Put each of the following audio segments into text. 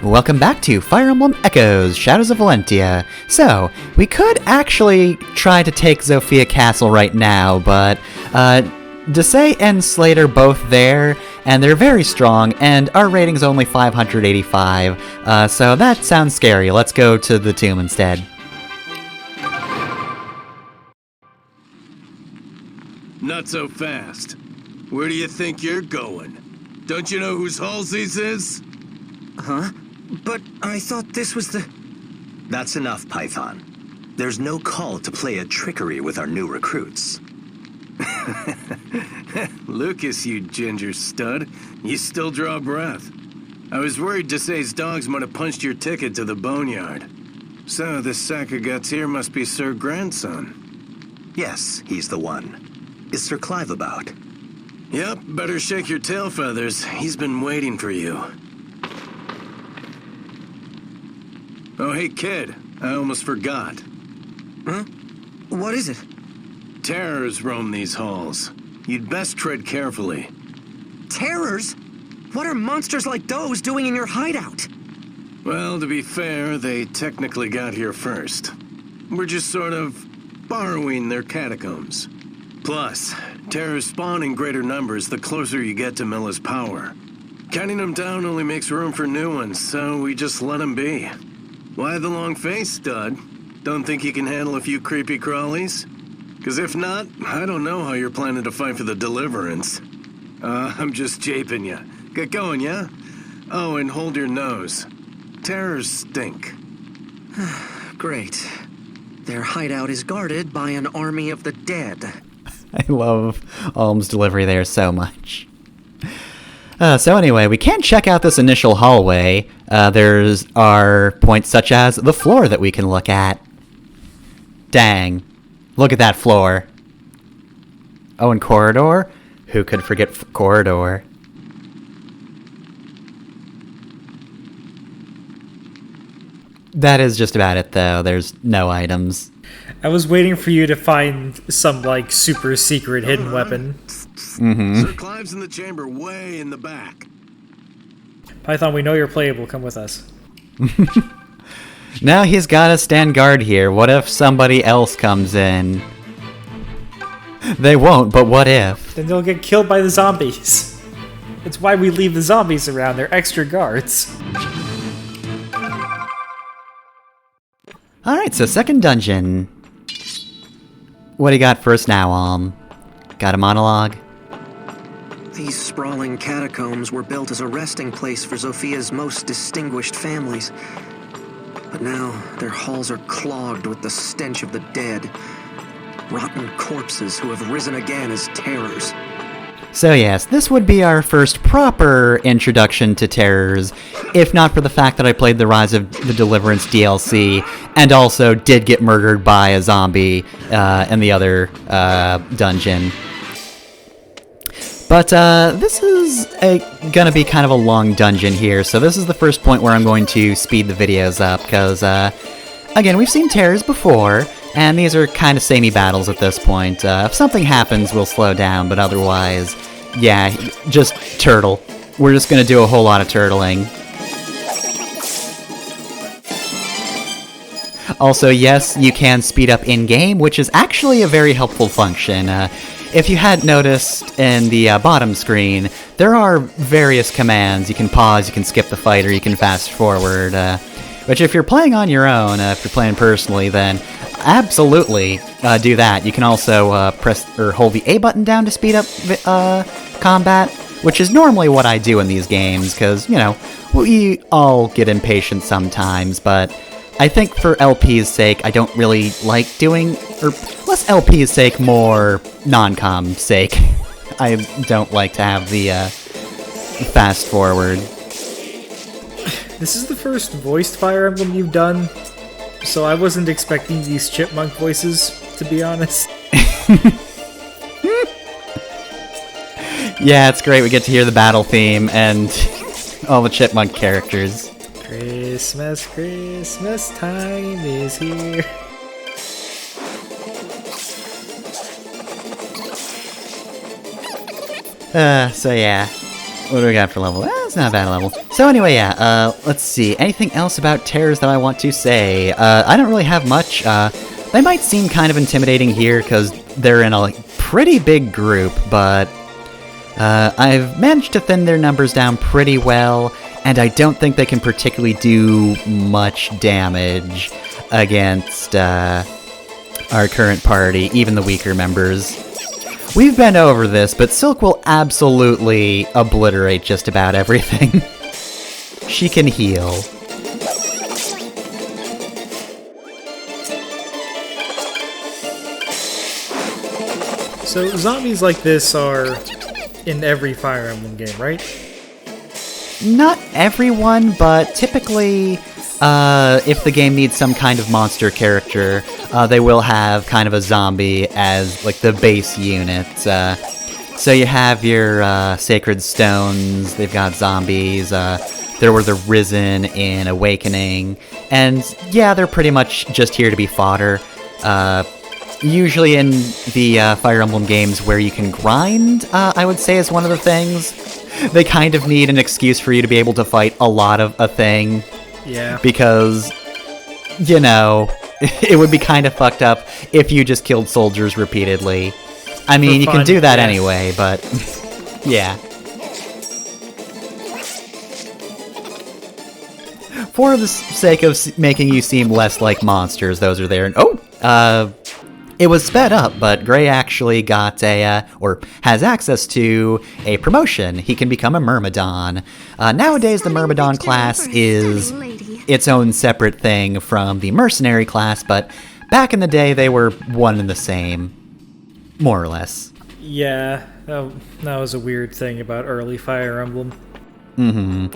Welcome back to Fire Emblem Echoes, Shadows of Valentia. So, we could actually try to take Zofia Castle right now, but Desai and Slate are both there, and they're very strong, and our rating's only 585, so that sounds scary. Let's go to the tomb instead. Not so fast. Where do you think you're going? Don't you know whose halls this is? Huh? But I thought this was the... That's enough, Python. There's no call to play a trickery with our new recruits. Lucas, you ginger stud. You still draw breath. I was worried Desai's dogs might have punched your ticket to the boneyard. So, this sack of guts here must be Sir Grandson. Yes, he's the one. Is Sir Clive about? Yep, better shake your tail feathers. He's been waiting for you. Oh, hey, kid. I almost forgot. Huh? What is it? Terrors roam these halls. You'd best tread carefully. Terrors? What are monsters like those doing in your hideout? Well, to be fair, they technically got here first. We're just sort of borrowing their catacombs. Plus, terrors spawn in greater numbers the closer you get to Milla's power. Counting them down only makes room for new ones, so we just let them be. Why the long face, stud? Don't think you can handle a few creepy crawlies? Because if not, I don't know how you're planning to fight for the Deliverance. I'm just japing you. Get going, yeah? Oh, and hold your nose. Terrors stink. Great. Their hideout is guarded by an army of the dead. I love Alm's delivery there so much. So anyway, we can check out this initial hallway. There's our points such as the floor that we can look at. Dang. Look at that floor. Oh, and corridor? Who could forget corridor? That is just about it, though. There's no items. I was waiting for you to find some, like, super secret hidden weapon. Sir Clive's in the chamber way in the back. Python, we know you're playable. Come with us. Now he's gotta stand guard here. What if somebody else comes in? They won't, but what if? Then they'll get killed by the zombies. It's why we leave the zombies around. They're extra guards. Alright, so second dungeon. What do you got first now, Got a monologue? These sprawling catacombs were built as a resting place for Zofia's most distinguished families. But now, their halls are clogged with the stench of the dead. Rotten corpses who have risen again as terrors. So yes, this would be our first proper introduction to terrors, if not for the fact that I played the Rise of the Deliverance DLC, and also did get murdered by a zombie in the other dungeon. But this is gonna be kind of a long dungeon here, so this is the first point where I'm going to speed the videos up, because, again, we've seen terrors before, and these are kind of samey battles at this point. If something happens, we'll slow down, but otherwise, yeah, just turtle. We're just gonna do a whole lot of turtling. Also, yes, you can speed up in-game, which is actually a very helpful function. If you hadn't noticed in the bottom screen, there are various commands. You can pause, you can skip the fight, or you can fast forward. Which if you're playing on your own, if you're playing personally, then absolutely do that. You can also press or hold the A button down to speed up combat, which is normally what I do in these games, because, you know, we all get impatient sometimes, but I think for LP's sake, I don't really like doing, or less LP's sake, more non-com sake. I don't like to have the fast forward. This is the first voiced Fire Emblem you've done, so I wasn't expecting these chipmunk voices, to be honest. Yeah, it's great. We get to hear the battle theme and all the chipmunk characters. Christmas, Christmas time is here. So yeah. What do we got for level? It's not a bad level. So anyway, yeah, let's see. Anything else about terrors that I want to say? I don't really have much. They might seem kind of intimidating here because they're in a pretty big group, but I've managed to thin their numbers down pretty well, and I don't think they can particularly do much damage against our current party, even the weaker members. We've been over this, but Silk will absolutely obliterate just about everything. She can heal. So zombies like this are in every Fire Emblem game, right? Not everyone, but typically, if the game needs some kind of monster character, they will have kind of a zombie as, like, the base unit. So you have your Sacred Stones, they've got zombies, there were the Risen in Awakening, and yeah, they're pretty much just here to be fodder. Usually in the Fire Emblem games where you can grind, I would say is one of the things. They kind of need an excuse for you to be able to fight a lot of a thing. Yeah. Because, you know, it would be kind of fucked up if you just killed soldiers repeatedly. I mean, you can do that anyway, but yeah. For the sake of making you seem less like monsters, those are there. And it was sped up, but Gray actually got or has access to a promotion. He can become a Myrmidon. Nowadays, the Myrmidon class is its own separate thing from the Mercenary class, but back in the day, they were one and the same, more or less. Yeah, that was a weird thing about early Fire Emblem. Mm-hmm.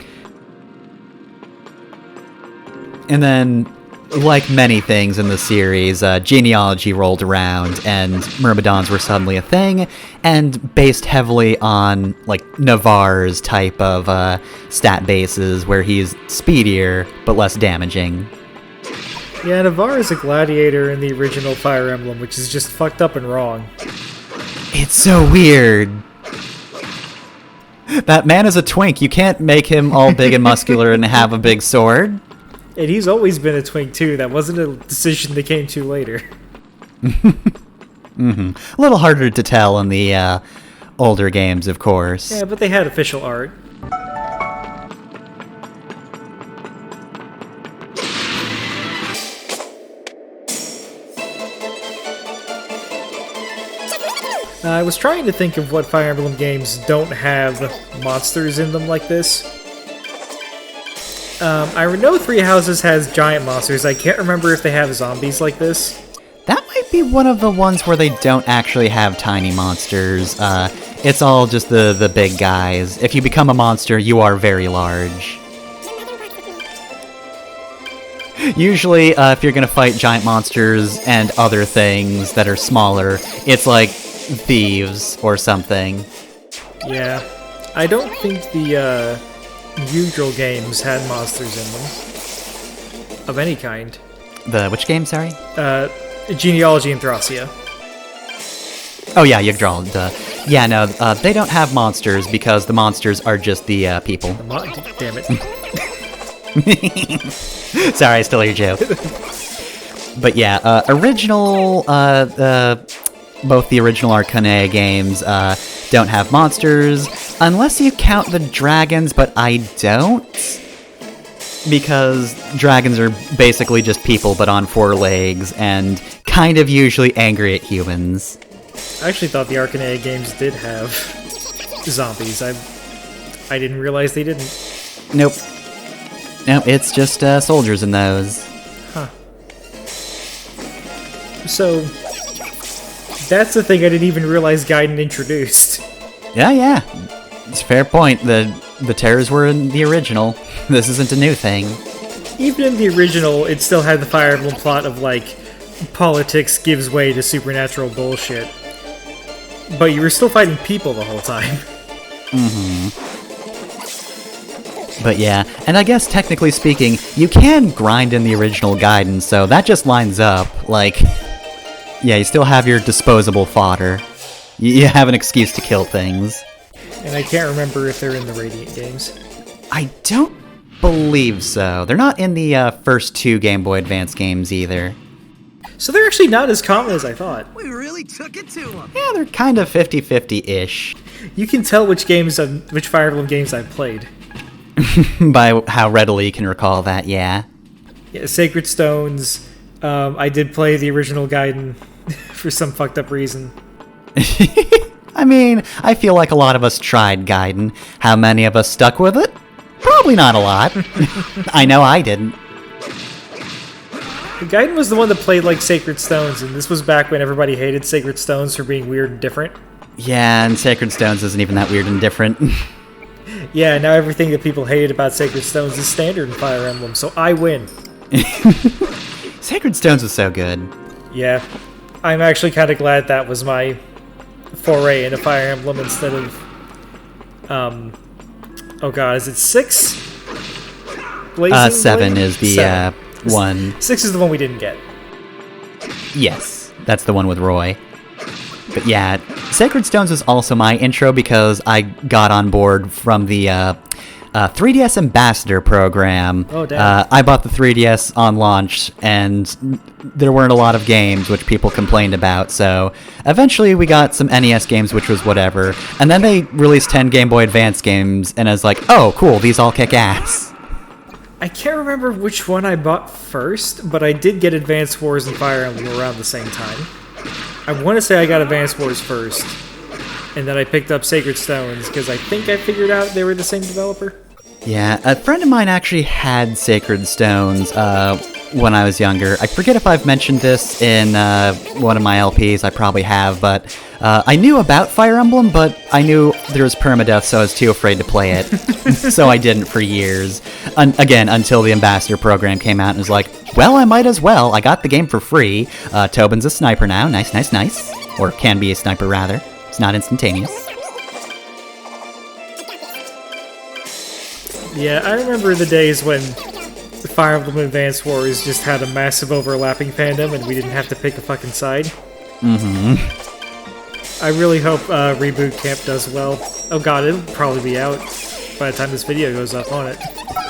And then, like many things in the series, genealogy rolled around, and Myrmidons were suddenly a thing, and based heavily on, like, Navarre's type of stat bases, where he's speedier, but less damaging. Yeah, Navarre is a gladiator in the original Fire Emblem, which is just fucked up and wrong. It's so weird. That man is a twink. You can't make him all big and muscular and have a big sword. And he's always been a twink, too. That wasn't a decision that came to later. Mm-hmm. A little harder to tell in the older games, of course. Yeah, but they had official art. I was trying to think of what Fire Emblem games don't have monsters in them like this. I know Three Houses has giant monsters. I can't remember if they have zombies like this. That might be one of the ones where they don't actually have tiny monsters. It's all just the big guys. If you become a monster, you are very large. Usually, if you're gonna fight giant monsters and other things that are smaller, it's like thieves or something. Yeah. I don't think the usual games had monsters in them. Of any kind. Which game, sorry? Genealogy and Thracia. Oh yeah, Yggdrasil. Yeah, no, they don't have monsters because the monsters are just the people. Damn it. Sorry, I stole your joke. But yeah, original, both the original Arcanea games don't have monsters, unless you count the dragons, but I don't. Because dragons are basically just people, but on 4 legs, and kind of usually angry at humans. I actually thought the Arcanea games did have zombies. I didn't realize they didn't. Nope. No, it's just soldiers in those. Huh. So, that's the thing I didn't even realize Gaiden introduced. Yeah. It's a fair point. The terrors were in the original. This isn't a new thing. Even in the original, it still had the Fire Emblem plot of, like, politics gives way to supernatural bullshit. But you were still fighting people the whole time. Mm-hmm. But yeah, and I guess technically speaking, you can grind in the original Gaiden, so that just lines up. Like, yeah, you still have your disposable fodder. You have an excuse to kill things. And I can't remember if they're in the Radiant games. I don't believe so. They're not in the first 2 Game Boy Advance games either. So they're actually not as common as I thought. We really took it to them. Yeah, they're kind of 50-50-ish. You can tell which Fire Emblem games I've played. By how readily you can recall that, yeah. Yeah, Sacred Stones. I did play the original Gaiden for some fucked up reason. I mean, I feel like a lot of us tried Gaiden. How many of us stuck with it? Probably not a lot. I know I didn't. Gaiden was the one that played like Sacred Stones, and this was back when everybody hated Sacred Stones for being weird and different. Yeah, and Sacred Stones isn't even that weird and different. Yeah, now everything that people hated about Sacred Stones is standard in Fire Emblem, so I win. Sacred Stones was so good. Yeah, I'm actually kind of glad that was my foray into Fire Emblem instead of, oh god, is it 6? Blazing 7 Blade? is the 7. one. 6 is the one we didn't get. Yes, that's the one with Roy. But yeah, Sacred Stones is also my intro because I got on board from the 3DS Ambassador program. Oh, damn. I bought the 3DS on launch, and there weren't a lot of games which people complained about, so eventually we got some NES games, which was whatever, and then they released 10 Game Boy Advance games, and I was like, oh, cool, these all kick ass. I can't remember which one I bought first, but I did get Advance Wars and Fire Emblem around the same time. I want to say I got Advance Wars first, and then I picked up Sacred Stones, because I think I figured out they were the same developer. Yeah, a friend of mine actually had Sacred Stones when I was younger. I forget if I've mentioned this in one of my LPs, I probably have, but I knew about Fire Emblem, but I knew there was permadeath, so I was too afraid to play it. So I didn't for years. Again, until the Ambassador program came out and was like, well, I might as well. I got the game for free. Tobin's a sniper now. Nice, nice, nice. Or can be a sniper, rather. It's not instantaneous. Yeah, I remember the days when Fire Emblem Advance Wars just had a massive overlapping fandom and we didn't have to pick a fucking side. Mm-hmm. I really hope Reboot Camp does well. Oh god, it'll probably be out by the time this video goes up on it.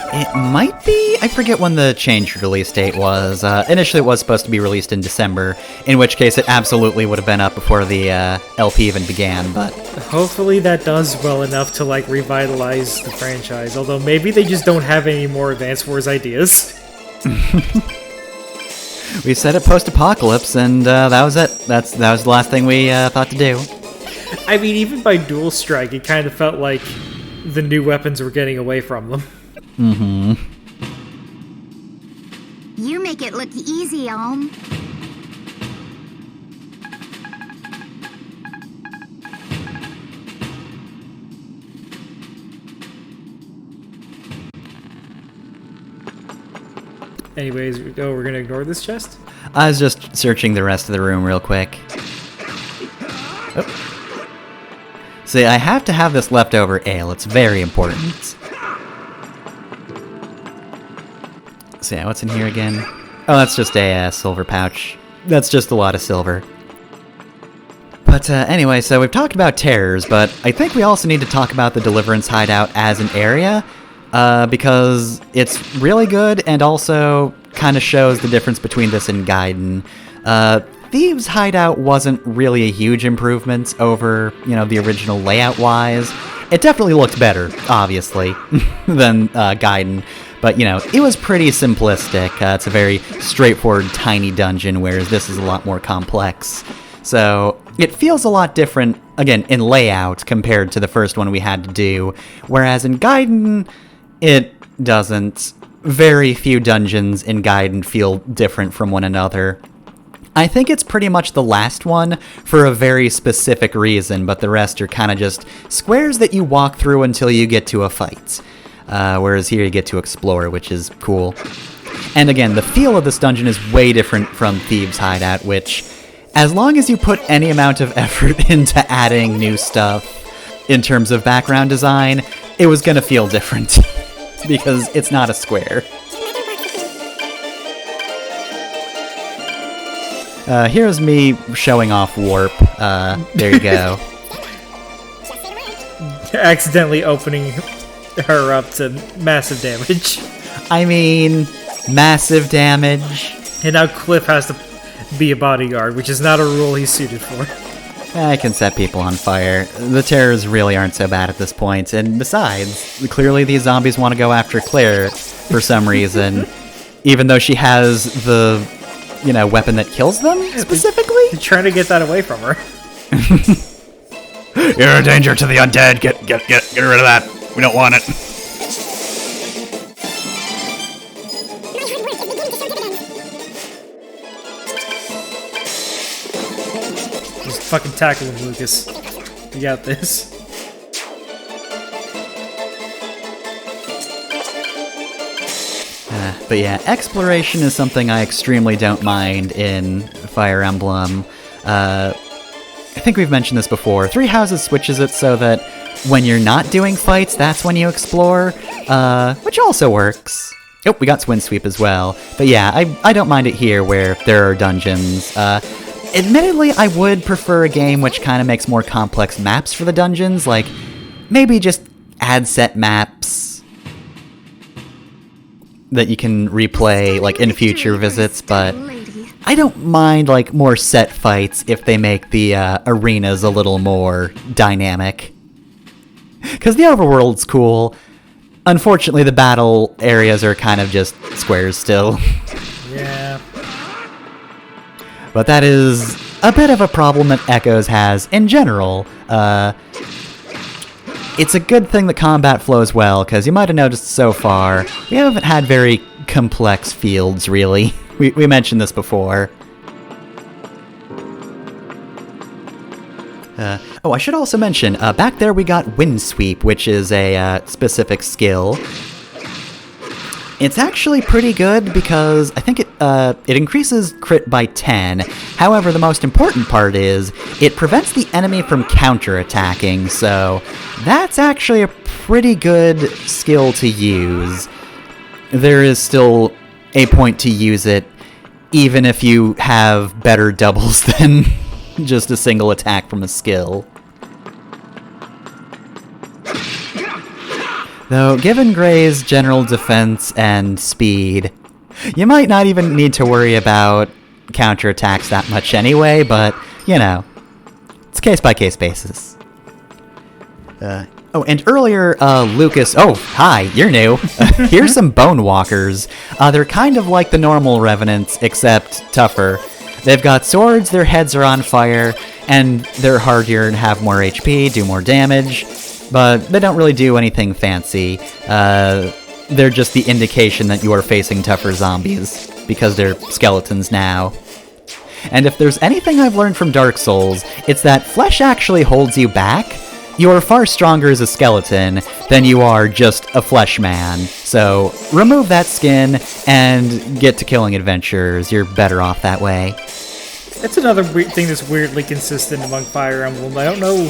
It might be. I forget when the changed release date was. Initially, it was supposed to be released in December, in which case it absolutely would have been up before the LP even began, but... Hopefully that does well enough to, like, revitalize the franchise, although maybe they just don't have any more Advance Wars ideas. We said it post-apocalypse, and that was it. That was the last thing we thought to do. I mean, even by Dual Strike, it kind of felt like the new weapons were getting away from them. Mm-hmm. You make it look easy, Alm. Anyways, we're gonna ignore this chest? I was just searching the rest of the room real quick. Oh. See, I have to have this leftover ale. It's very important. So yeah, what's in here again? Oh, that's just a silver pouch. That's just a lot of silver. But anyway, so we've talked about terrors, but I think we also need to talk about the Deliverance Hideout as an area, because it's really good and also kind of shows the difference between this and Gaiden. Thieves' Hideout wasn't really a huge improvement over, the original layout-wise. It definitely looked better, obviously, than Gaiden. But, it was pretty simplistic. It's a very straightforward, tiny dungeon, whereas this is a lot more complex. So, it feels a lot different, again, in layout compared to the first one we had to do. Whereas in Gaiden, it doesn't. Very few dungeons in Gaiden feel different from one another. I think it's pretty much the last one for a very specific reason, but the rest are kind of just squares that you walk through until you get to a fight. Whereas here you get to explore, which is cool. And again, the feel of this dungeon is way different from Thieves' Hideout, which, as long as you put any amount of effort into adding new stuff in terms of background design, it was gonna feel different. Because it's not a square. Here's me showing off warp. There you go. Accidentally opening her up to massive damage. I mean, massive damage. And now Cliff has to be a bodyguard, which is not a role he's suited for. I can set people on fire. The terrors really aren't so bad at this point, and besides, clearly these zombies want to go after Claire for some reason, even though she has the, weapon that kills them, specifically? They're trying to get that away from her. You're a danger to the undead. Get rid of that. We don't want it. Just fucking tackle him, Lucas. You got this. But yeah, exploration is something I extremely don't mind in Fire Emblem. I think we've mentioned this before. Three Houses switches it so that when you're not doing fights, that's when you explore, which also works. Oh, we got Windsweep as well. But yeah, I don't mind it here where there are dungeons. Admittedly, I would prefer a game which kind of makes more complex maps for the dungeons, like maybe just add set maps that you can replay like in future visits, but I don't mind like more set fights if they make the arenas a little more dynamic. Because the overworld's cool. Unfortunately, the battle areas are kind of just squares still. Yeah. But that is a bit of a problem that Echoes has in general. It's a good thing that combat flows well, because you might have noticed so far, we haven't had very complex fields, really. We mentioned this before. I should also mention, back there we got Windsweep, which is a specific skill. It's actually pretty good because I think it increases crit by 10. However, the most important part is it prevents the enemy from counterattacking, so that's actually a pretty good skill to use. There is still a point to use it, even if you have better doubles than just a single attack from a skill. Though, given Gray's general defense and speed, you might not even need to worry about counterattacks that much anyway, but, it's case-by-case basis. And earlier, Lucas... Oh, hi, you're new. Here's some Bone Walkers. They're kind of like the normal Revenants, except tougher. They've got swords, their heads are on fire, and they're hardier and have more HP, do more damage. But they don't really do anything fancy. They're just the indication that you are facing tougher zombies, because they're skeletons now. And if there's anything I've learned from Dark Souls, it's that flesh actually holds you back. You are far stronger as a skeleton than you are just a flesh man. So remove that skin and get to killing adventurers. You're better off that way. That's another weird thing that's weirdly consistent among Fire Emblem. I don't know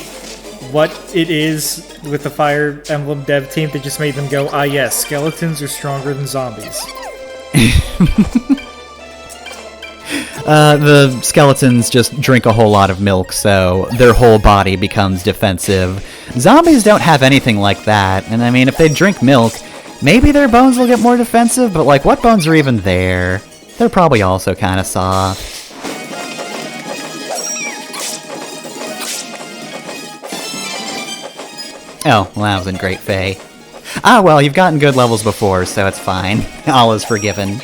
what it is with the Fire Emblem dev team that just made them go, yes, skeletons are stronger than zombies. The skeletons just drink a whole lot of milk, so their whole body becomes defensive. Zombies don't have anything like that, and I mean, if they drink milk, maybe their bones will get more defensive, but like, what bones are even there? They're probably also kind of soft. Oh, well, that wasn't great, Faye. Ah, well, you've gotten good levels before, so it's fine. All is forgiven.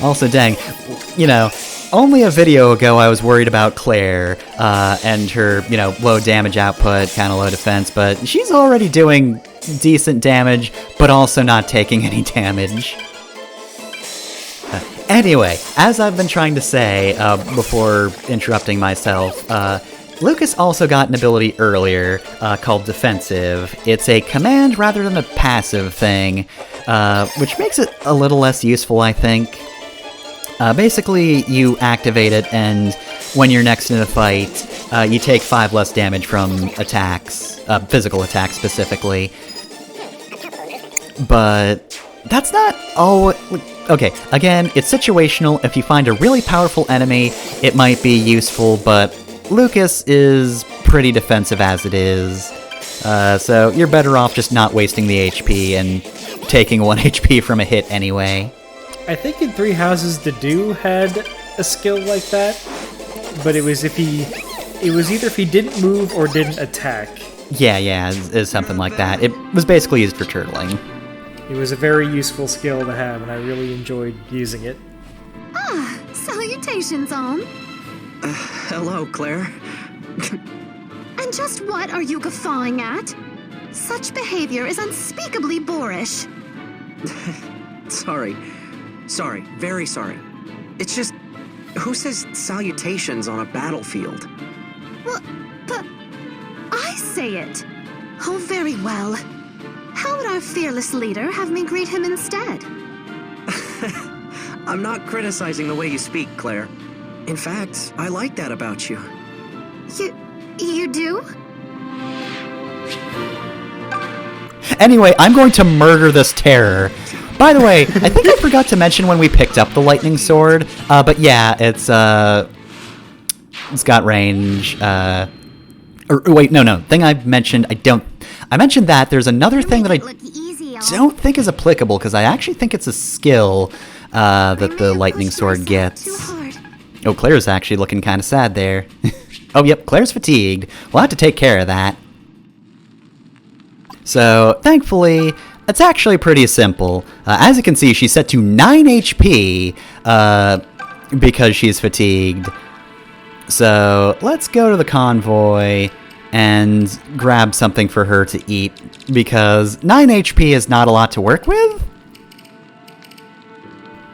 Also, dang, only a video ago I was worried about Claire, and her, low damage output, kind of low defense, but she's already doing decent damage, but also not taking any damage. Anyway, as I've been trying to say before interrupting myself, Lucas also got an ability earlier called Defensive. It's a command rather than a passive thing, which makes it a little less useful, I think. Basically, you activate it, and when you're next in a fight, you take 5 less damage from attacks, physical attacks specifically. But that's not all... Okay, again, it's situational. If you find a really powerful enemy, it might be useful, but Lucas is pretty defensive as it is. So you're better off just not wasting the HP and taking 1 HP from a hit anyway. I think in Three Houses the Dew had a skill like that, but it was either if he didn't move or didn't attack. Yeah, is something like that. It was basically used for turtling. It was a very useful skill to have, and I really enjoyed using it. Salutations, Om. Hello, Claire. And just what are you guffawing at? Such behavior is unspeakably boorish. Sorry, very sorry. It's just, who says salutations on a battlefield? Well, but I say it. Oh, very well. How would our fearless leader have me greet him instead? I'm not criticizing the way you speak, Claire. In fact, I like that about you. You do? Anyway, I'm going to murder this terror. By the way, I think I forgot to mention when we picked up the lightning sword, but yeah, it's got range, wait, no, thing I mentioned, I mentioned that there's another thing that I don't think is applicable, because I actually think it's a skill, that the lightning sword gets. Oh, Claire's actually looking kind of sad there. Oh, yep, Claire's fatigued. We'll have to take care of that. So, thankfully, it's actually pretty simple. As you can see, she's set to 9 HP, because she's fatigued. So, let's go to the convoy and grab something for her to eat, because 9 HP is not a lot to work with.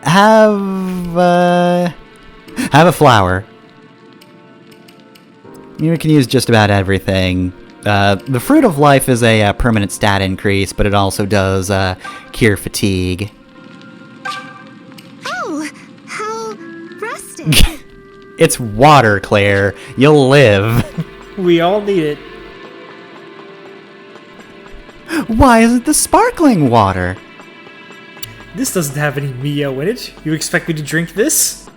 Have a flower. You can use just about everything. The Fruit of Life is a permanent stat increase, but it also does cure fatigue. Oh, how rustic. It's water, Claire. You'll live. We all need it. Why is it the sparkling water? This doesn't have any Mio in it. You expect me to drink this?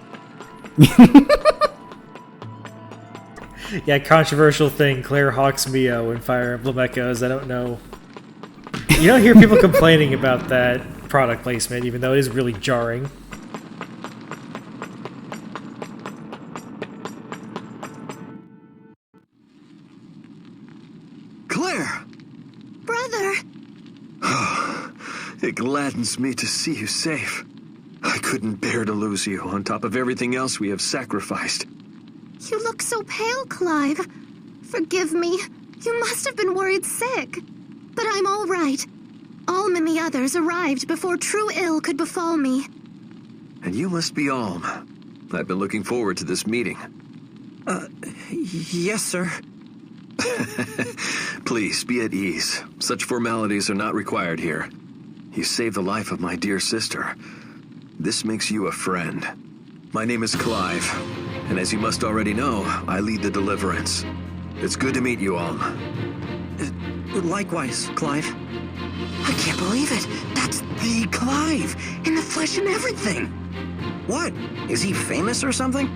Yeah, controversial thing. Claire hawks Mio in Fire Emblem Echoes. I don't know. You don't hear people complaining about that product placement, even though it is really jarring. Claire! Brother! It gladdens me to see you safe. I couldn't bear to lose you, on top of everything else we have sacrificed. You look so pale, Clive. Forgive me. You must have been worried sick. But I'm all right. Alm and the others arrived before true ill could befall me. And you must be Alm. I've been looking forward to this meeting. Yes, sir. Please, be at ease. Such formalities are not required here. You saved the life of my dear sister. This makes you a friend. My name is Clive, and as you must already know, I lead the Deliverance. It's good to meet you, Alm. Likewise, Clive. I can't believe it. That's the Clive, in the flesh and everything. What? Is he famous or something?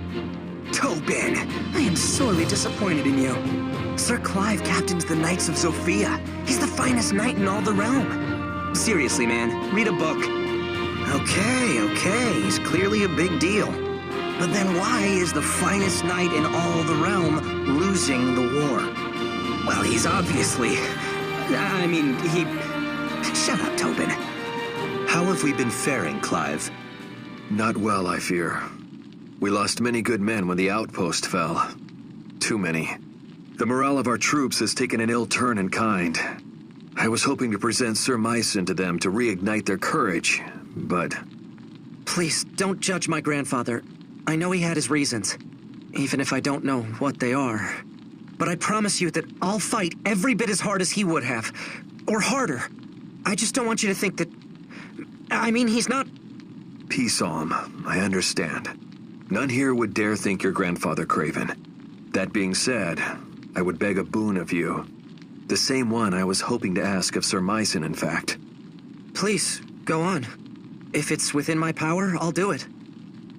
Tobin, I am sorely disappointed in you. Sir Clive captains the Knights of Sophia. He's the finest knight in all the realm. Seriously, man, read a book. Okay, he's clearly a big deal. But then why is the finest knight in all the realm losing the war? Well, he's obviously... he... Shut up, Tobin. How have we been faring, Clive? Not well, I fear. We lost many good men when the outpost fell. Too many. The morale of our troops has taken an ill turn in kind. I was hoping to present Sir Myson to them to reignite their courage, but... Please, don't judge my grandfather. I know he had his reasons, even if I don't know what they are. But I promise you that I'll fight every bit as hard as he would have, or harder. I just don't want you to think that... he's not... Peace, Alm. I understand. None here would dare think your grandfather craven. That being said, I would beg a boon of you. The same one I was hoping to ask of Sir Myson, in fact. Please, go on. If it's within my power, I'll do it.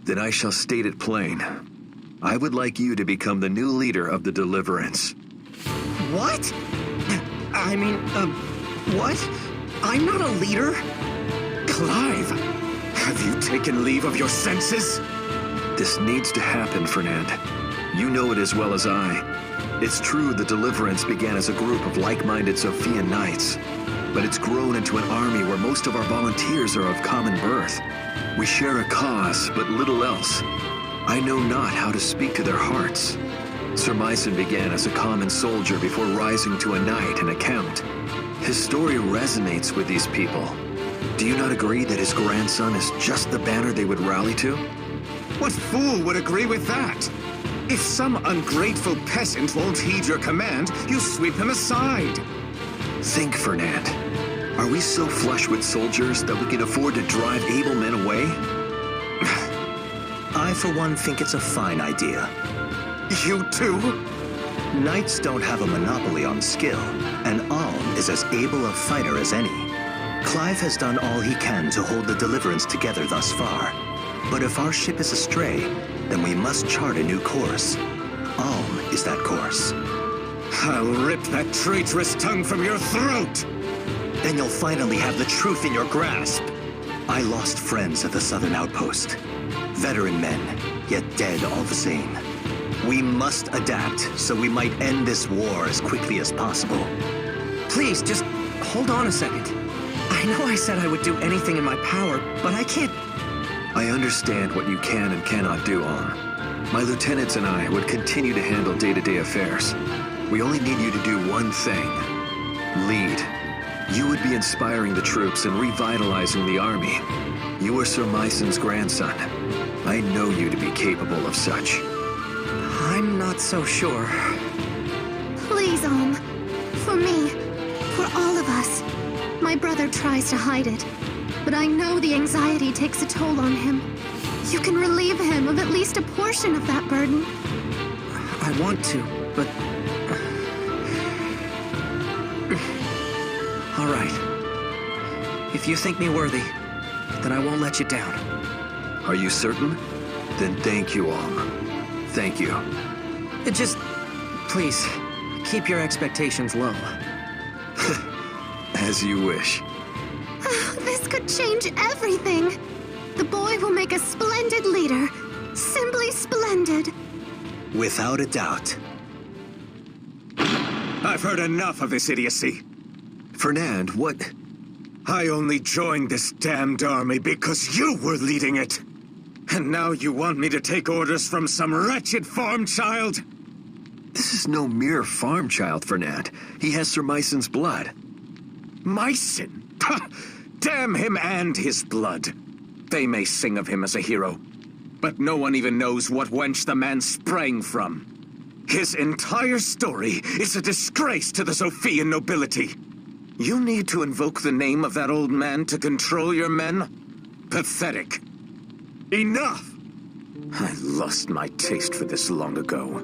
Then I shall state it plain. I would like you to become the new leader of the Deliverance. What? I mean, what? I'm not a leader? Clive, have you taken leave of your senses? This needs to happen, Fernand. You know it as well as I. It's true the Deliverance began as a group of like-minded Sophian knights, but it's grown into an army where most of our volunteers are of common birth. We share a cause, but little else. I know not how to speak to their hearts. Sir Myson began as a common soldier before rising to a knight and a count. His story resonates with these people. Do you not agree that his grandson is just the banner they would rally to? What fool would agree with that? If some ungrateful peasant won't heed your command, you sweep him aside. Think, Fernand. Are we so flush with soldiers that we can afford to drive able men away? I, for one, think it's a fine idea. You too? Knights don't have a monopoly on skill, and Alm is as able a fighter as any. Clive has done all he can to hold the Deliverance together thus far. But if our ship is astray, then we must chart a new course. Alm is that course. I'll rip that traitorous tongue from your throat! Then you'll finally have the truth in your grasp. I lost friends at the southern outpost. Veteran men, yet dead all the same. We must adapt so we might end this war as quickly as possible. Please, just hold on a second. I know I said I would do anything in my power, but I can't... I understand what you can and cannot do, Alm. My lieutenants and I would continue to handle day-to-day affairs. We only need you to do one thing. Lead. You would be inspiring the troops and revitalizing the army. You are Sir Myson's grandson. I know you to be capable of such. I'm not so sure. Please, Alm. For me. For all of us. My brother tries to hide it. But I know the anxiety takes a toll on him. You can relieve him of at least a portion of that burden. I want to, but... All right. If you think me worthy, then I won't let you down. Are you certain? Then thank you, Alm. Thank you. Just... please, keep your expectations low. As you wish. This could change everything. The boy will make a splendid leader. Simply splendid. Without a doubt. I've heard enough of this idiocy. Fernand, what... I only joined this damned army because you were leading it. And now you want me to take orders from some wretched farm child? This is no mere farm child, Fernand. He has Sir Myson's blood. Myson? Damn him and his blood. They may sing of him as a hero, but no one even knows what wench the man sprang from. His entire story is a disgrace to the Sophian nobility. You need to invoke the name of that old man to control your men? Pathetic. Enough! I lost my taste for this long ago.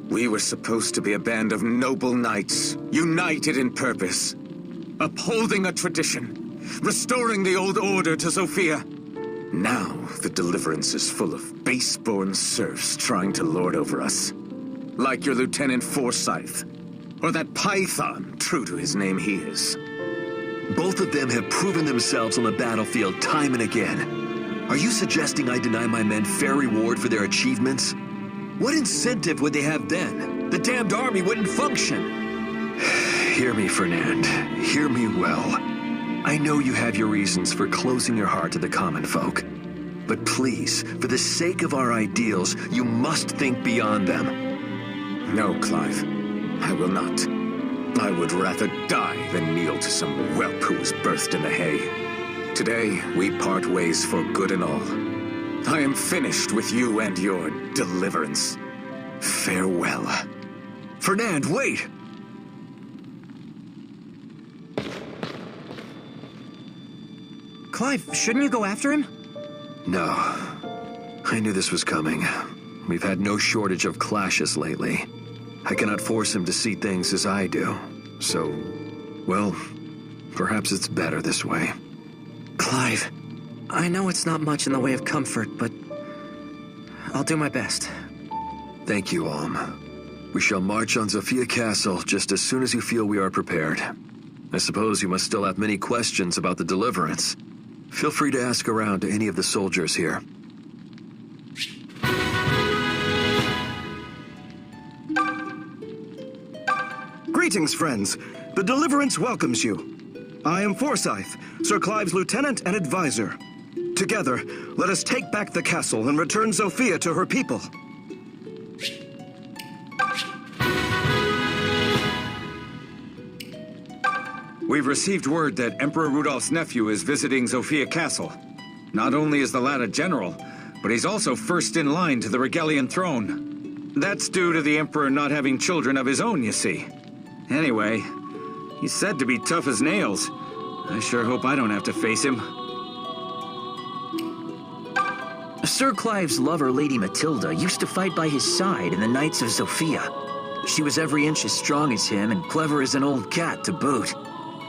We were supposed to be a band of noble knights, united in purpose, upholding a tradition, restoring the old order to Sophia. Now, the Deliverance is full of base-born serfs trying to lord over us. Like your Lieutenant Forsythe, or that Python, true to his name he is. Both of them have proven themselves on the battlefield time and again. Are you suggesting I deny my men fair reward for their achievements? What incentive would they have then? The damned army wouldn't function. Hear me, Fernand. Hear me well. I know you have your reasons for closing your heart to the common folk. But please, for the sake of our ideals, you must think beyond them. No, Clive. I will not. I would rather die than kneel to some whelp who was birthed in the hay. Today, we part ways for good and all. I am finished with you and your Deliverance. Farewell. Fernand, wait! Clive, shouldn't you go after him? No. I knew this was coming. We've had no shortage of clashes lately. I cannot force him to see things as I do. So, well, perhaps it's better this way. Clive, I know it's not much in the way of comfort, but I'll do my best. Thank you, Alm. We shall march on Zofia Castle just as soon as you feel we are prepared. I suppose you must still have many questions about the Deliverance. Feel free to ask around to any of the soldiers here. Greetings, friends. The Deliverance welcomes you. I am Forsythe, Sir Clive's lieutenant and advisor. Together, let us take back the castle and return Zofia to her people. We've received word that Emperor Rudolph's nephew is visiting Zofia Castle. Not only is the lad a general, but he's also first in line to the Regalian throne. That's due to the Emperor not having children of his own, you see. Anyway, he's said to be tough as nails. I sure hope I don't have to face him. Sir Clive's lover, Lady Matilda, used to fight by his side in the Knights of Zofia. She was every inch as strong as him and clever as an old cat to boot.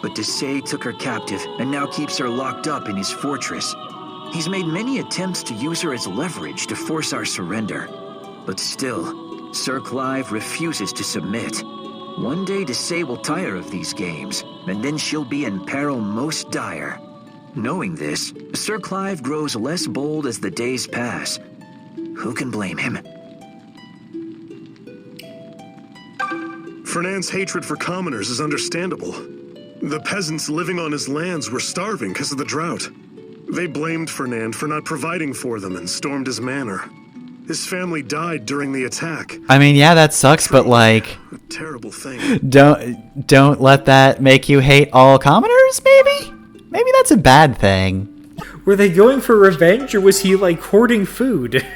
But Desai took her captive and now keeps her locked up in his fortress. He's made many attempts to use her as leverage to force our surrender. But still, Sir Clive refuses to submit. One day Desai will tire of these games, and then she'll be in peril most dire. Knowing this, Sir Clive grows less bold as the days pass. Who can blame him? Fernand's hatred for commoners is understandable. The peasants living on his lands were starving because of the drought. They blamed Fernand for not providing for them and stormed his manor. His family died during the attack. I mean, yeah, that sucks, but like, a terrible thing. Don't let that make you hate all commoners, maybe? Maybe that's a bad thing. Were they going for revenge, or was he, like, hoarding food?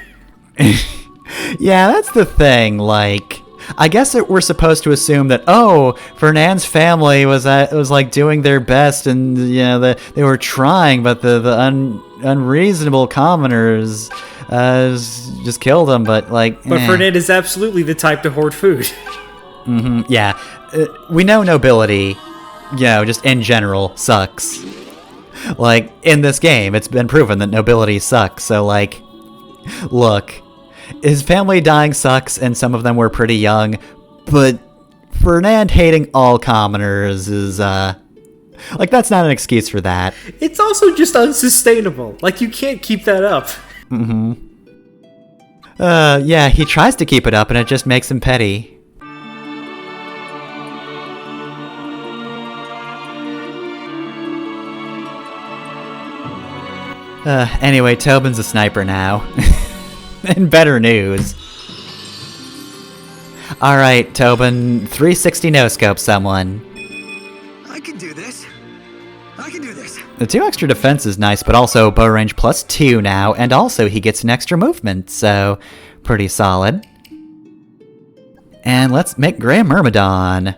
Yeah, that's the thing, like, I guess that we're supposed to assume that, oh, Fernand's family was like doing their best, and you know they were trying, but the unreasonable commoners just killed them. But like, Fernand is absolutely the type to hoard food. Yeah, we know nobility, you know, just in general sucks. Like in this game, it's been proven that nobility sucks. So like, look. His family dying sucks, and some of them were pretty young, but Fernand hating all commoners is, like, that's not an excuse for that. It's also just unsustainable. Like, you can't keep that up. Yeah, he tries to keep it up, and it just makes him petty. Anyway, Tobin's a sniper now. And better news. Alright, Tobin, 360 no-scope someone. I can do this. I can do this. The 2 extra defense is nice, but also bow range +2 now, and also he gets an extra movement, so pretty solid. And let's make Graham Myrmidon,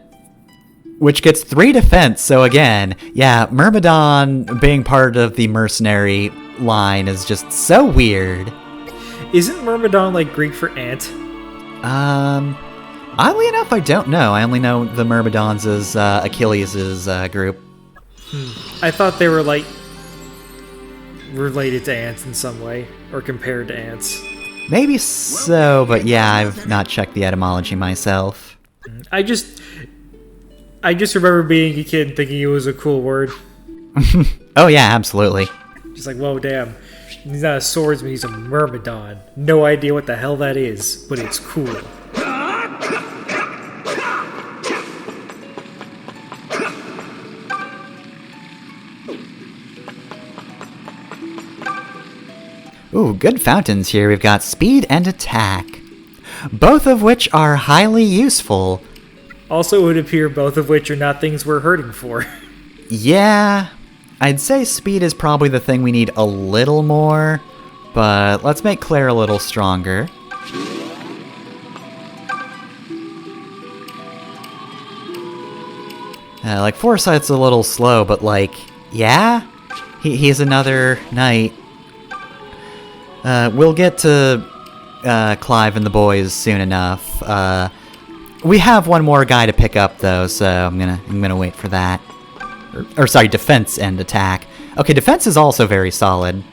which gets 3 defense, so again, yeah, Myrmidon being part of the mercenary line is just so weird. Isn't Myrmidon like Greek for ant? Oddly enough, I don't know. I only know the Myrmidons as Achilles' group. I thought they were like related to ants in some way, or compared to ants. Maybe so, but yeah, I've not checked the etymology myself. I just remember being a kid thinking it was a cool word. Oh yeah, absolutely. Just like, whoa, damn. He's not a swordsman, he's a Myrmidon. No idea what the hell that is, but it's cool. Ooh, good fountains here. We've got speed and attack, both of which are highly useful. Also, it would appear both of which are not things we're hurting for. Yeah, I'd say speed is probably the thing we need a little more, but let's make Claire a little stronger. Like, Forsythe's a little slow, but like, yeah? He's another knight. We'll get to Clive and the boys soon enough. We have one more guy to pick up, though, so I'm gonna wait for that. Or sorry, defense and attack. Okay, defense is also very solid.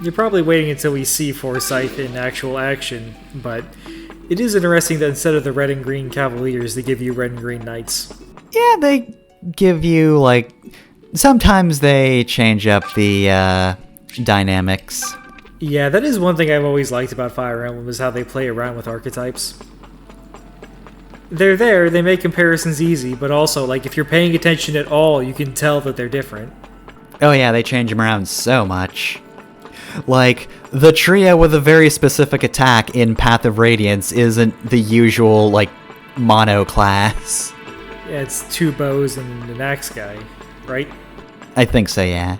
You're probably waiting until we see Forsythe in actual action, but it is interesting that instead of the red and green Cavaliers, they give you red and green Knights. Yeah, they give you, like... Sometimes they change up the dynamics. Yeah, that is one thing I've always liked about Fire Emblem, is how they play around with archetypes. They're there, they make comparisons easy, but also, like, if you're paying attention at all, you can tell that they're different. Oh yeah, they change them around so much. Like, the trio with a very specific attack in Path of Radiance isn't the usual, like, mono class. Yeah, it's 2 bows and an axe guy, right? I think so, yeah.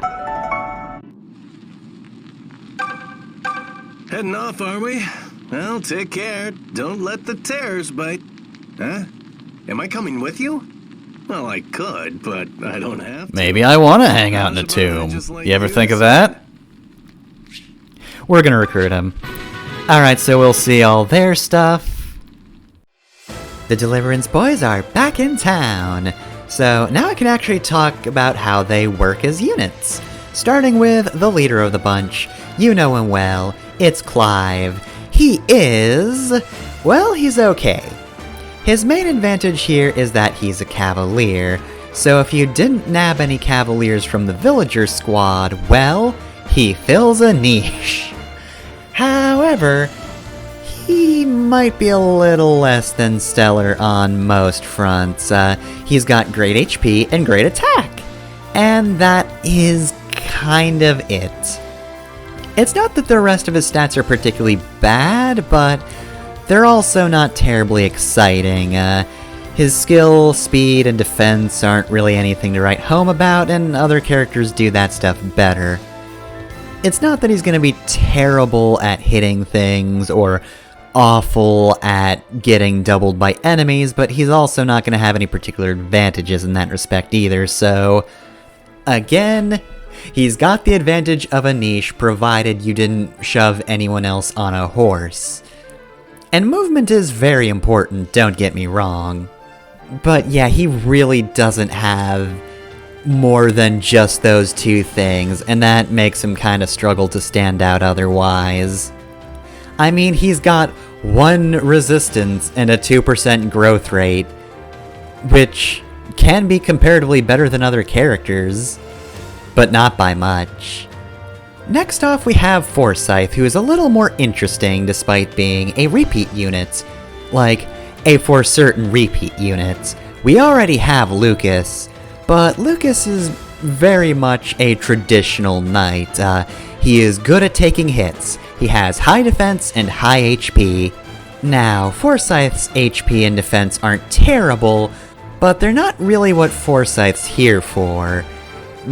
Heading off, are we? Well, take care. Don't let the tears bite. Huh? Am I coming with you? Well, I could, but I don't have to. Maybe I want to hang out in a tomb. You ever think of that? We're gonna recruit him. Alright, so we'll see all their stuff. The Deliverance boys are back in town. So now I can actually talk about how they work as units. Starting with the leader of the bunch. You know him well. It's Clive. He is... well, he's okay. His main advantage here is that he's a Cavalier. So if you didn't nab any Cavaliers from the Villager squad, well, he fills a niche. However, he might be a little less than stellar on most fronts. He's got great HP and great attack. And that is kind of it. It's not that the rest of his stats are particularly bad, but they're also not terribly exciting. His skill, speed, and defense aren't really anything to write home about, and other characters do that stuff better. It's not that he's going to be terrible at hitting things, or awful at getting doubled by enemies, but he's also not going to have any particular advantages in that respect either, so... again, he's got the advantage of a niche, provided you didn't shove anyone else on a horse. And movement is very important, don't get me wrong. But yeah, he really doesn't have more than just those 2 things, and that makes him kind of struggle to stand out otherwise. I mean, he's got 1 resistance and a 2% growth rate, which can be comparatively better than other characters, but not by much. Next off, we have Forsythe, who is a little more interesting despite being a repeat unit. Like, a for certain repeat unit. We already have Lucas, but Lucas is very much a traditional knight. He is good at taking hits. He has high defense and high HP. Now, Forsythe's HP and defense aren't terrible, but they're not really what Forsythe's here for.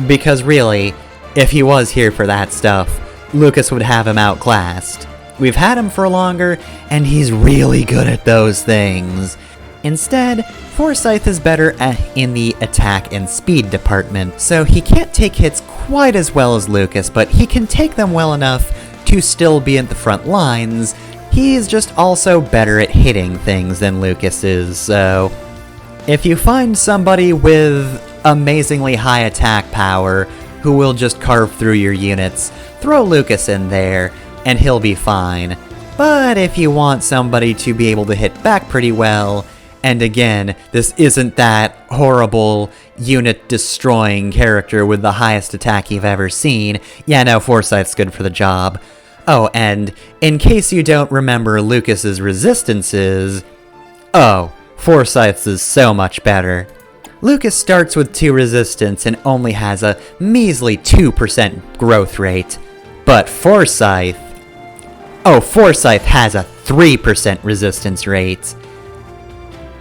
Because really, if he was here for that stuff, Lucas would have him outclassed. We've had him for longer, and he's really good at those things. Instead, Forsythe is better in the attack and speed department, so he can't take hits quite as well as Lucas, but he can take them well enough to still be at the front lines. He's just also better at hitting things than Lucas is, so... if you find somebody with amazingly high attack power who will just carve through your units, throw Lucas in there, and he'll be fine. But if you want somebody to be able to hit back pretty well, and again, this isn't that horrible unit-destroying character with the highest attack you've ever seen, yeah, no, Forsythe's good for the job. Oh, and in case you don't remember Lucas's resistances, oh, Forsythe's is so much better. Lucas starts with 2 resistance and only has a measly 2% growth rate, but Forsythe has a 3% resistance rate.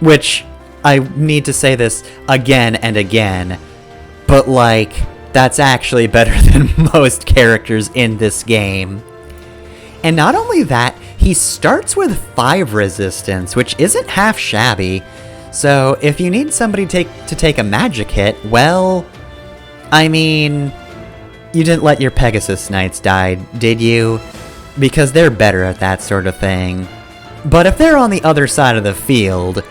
Which, I need to say this again and again, but like, that's actually better than most characters in this game. And not only that, he starts with 5 resistance, which isn't half shabby. So if you need somebody to take a magic hit, well, I mean, you didn't let your Pegasus Knights die, did you? Because they're better at that sort of thing. But if they're on the other side of the field,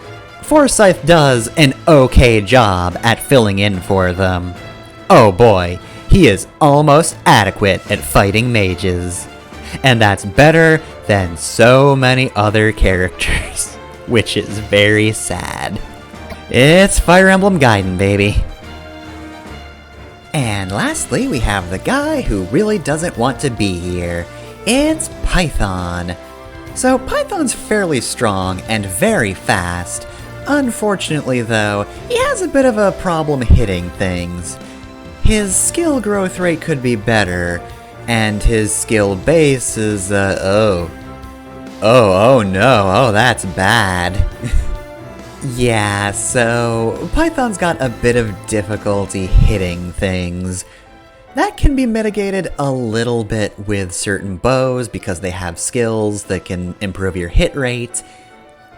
Forsythe does an okay job at filling in for them. Oh boy, he is almost adequate at fighting mages. And that's better than so many other characters, which is very sad. It's Fire Emblem Gaiden, baby. And lastly, we have the guy who really doesn't want to be here. It's Python. So Python's fairly strong and very fast. Unfortunately though, he has a bit of a problem hitting things. His skill growth rate could be better, and his skill base is, oh no, that's bad. Yeah, so Python's got a bit of difficulty hitting things. That can be mitigated a little bit with certain bows because they have skills that can improve your hit rate,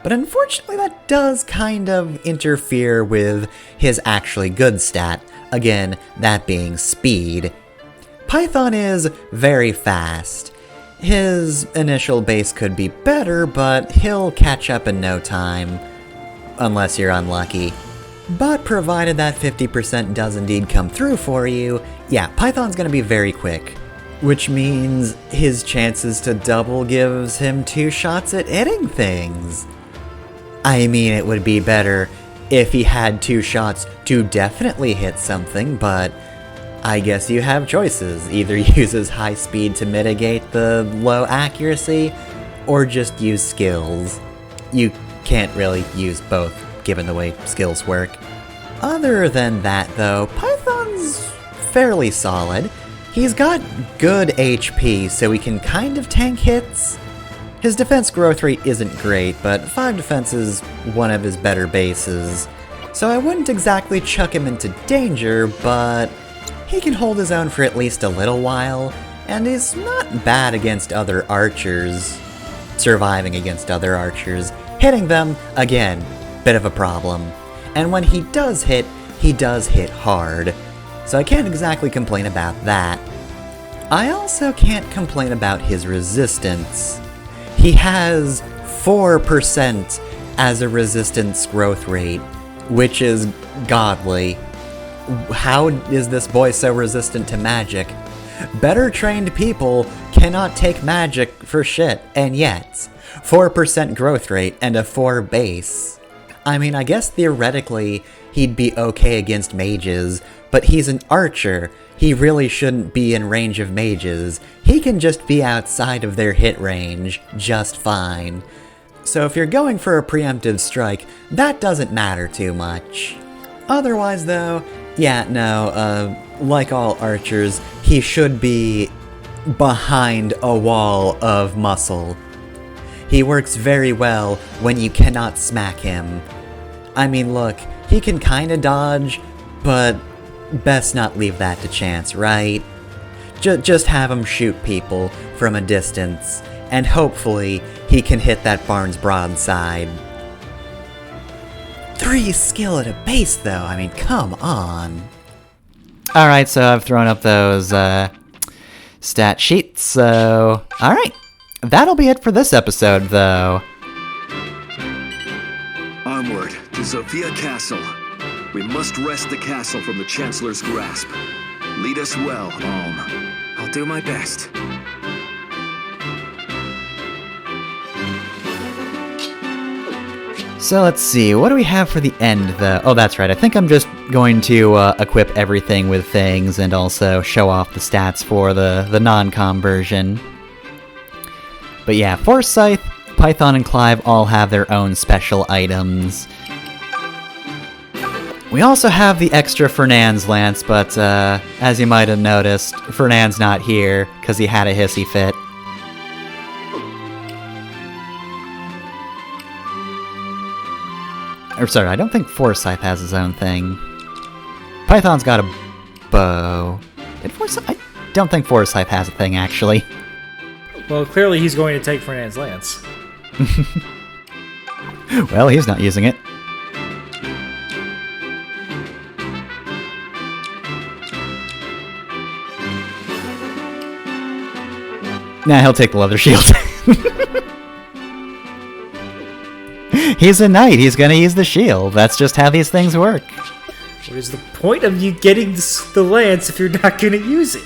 but unfortunately that does kind of interfere with his actually good stat, again, that being speed. Python is very fast. His initial base could be better, but he'll catch up in no time. Unless you're unlucky. But provided that 50% does indeed come through for you, yeah, Python's gonna be very quick. Which means his chances to double gives him 2 shots at hitting things. I mean, it would be better if he had 2 shots to definitely hit something, but I guess you have choices. Either use his high speed to mitigate the low accuracy, or just use skills. You can't really use both, given the way skills work. Other than that, though, Python's fairly solid. He's got good HP, so he can kind of tank hits. His defense growth rate isn't great, but 5 defense is one of his better bases. So I wouldn't exactly chuck him into danger, but he can hold his own for at least a little while, and he's not bad against other archers. Surviving against other archers. Hitting them, again, bit of a problem. And when he does hit hard. So I can't exactly complain about that. I also can't complain about his resistance. He has 4% as a resistance growth rate, which is godly. How is this boy so resistant to magic? Better trained people cannot take magic for shit, and yet 4% growth rate and a 4 base. I mean, I guess theoretically he'd be okay against mages, but he's an archer. He really shouldn't be in range of mages. He can just be outside of their hit range just fine. So if you're going for a preemptive strike, that doesn't matter too much. Otherwise though, yeah, no, like all archers, he should be behind a wall of muscle. He works very well when you cannot smack him. I mean, look, he can kinda dodge, but best not leave that to chance, right? Just have him shoot people from a distance, and hopefully he can hit that Barnes broadside. 3 skill at a base, though, I mean, come on. Alright, so I've thrown up those, stat sheets, so... Alright, that'll be it for this episode, though. Onward to Sophia Castle. We must wrest the castle from the Chancellor's grasp. Lead us well, Alm. I'll do my best. So let's see, what do we have for the end, though? Oh, that's right, I think I'm just going to equip everything with things and also show off the stats for the non-com version. But yeah, Forsythe, Python, and Clive all have their own special items. We also have the extra Fernand's Lance, but as you might have noticed, Fernand's not here, because he had a hissy fit. Or sorry, I don't think Forsythe has his own thing. Python's got a bow. I don't think Forsythe has a thing, actually. Well, clearly he's going to take Fernand's Lance. Well, he's not using it. Nah, he'll take the leather shield. He's a knight, he's gonna use the shield. That's just how these things work. What is the point of you getting the lance if you're not going to use it?